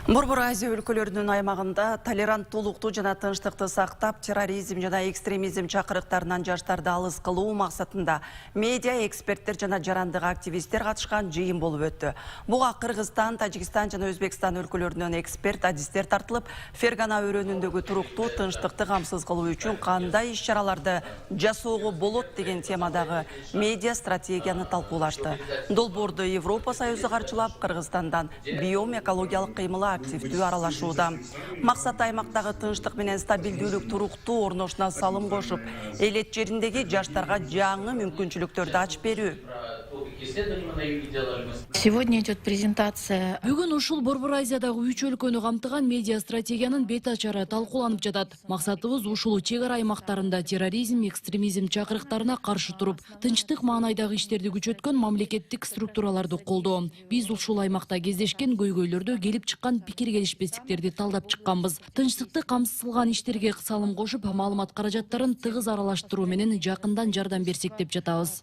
Борбор Азия өлкөлөрүнүн аймагында толеранттуулукту жана тынчтыкты сактап, терроризм жана экстремизм чакырыктарынан жаштарды алыс кылуу максатында медиа эксперттер жана жарандык активисттер катышкан жыйын болуп өттү. Буга Кыргызстан, Тажикстан жана Өзбекстан өлкөлөрүнөн эксперт адистер тартылып, Фергана өрөөнүндөгү туруктуу тынчтыкты камсыз кылуу үчүн кандай иш-чараларды жасоого болот деген темадагы медиа стратегияны талкуулашты. Долбоорду Европа Союзу каржылап, Кыргызстандан биом экологиялык кыймыл активдүү аралашууда. Максат аймактагы тынчтык менен стабилдүүлүк туруктуу орношуна салым кошуп, элет жериндеги жаштарга жаңы мүмкүнчүлүктөрдү ачып берүү. Сегодня идет презентация. Бүгүн ушул Борбор Азиядагы 3 өлкөнү камтыган медиа стратегиянын бет ачары талкууланып жатат. Максатыбыз ушул чек ара аймактарында терроризм, экстремизм чакырыктарына каршы туруп, тынчтык маанайдагы иштерди күчөткөн мамлекеттик структураларды колдоо. Биз ушул аймакта кездешкен көйгөйлөрдө келип чыккан пикир келишпестиктерди талдап чыкканбыз. Тынчтыкты камсыз кылган иштерге салым кошуп, маалымат каражаттарын тыгыз аралаштыруу менен жакындан жардам берсек деп жатабыз.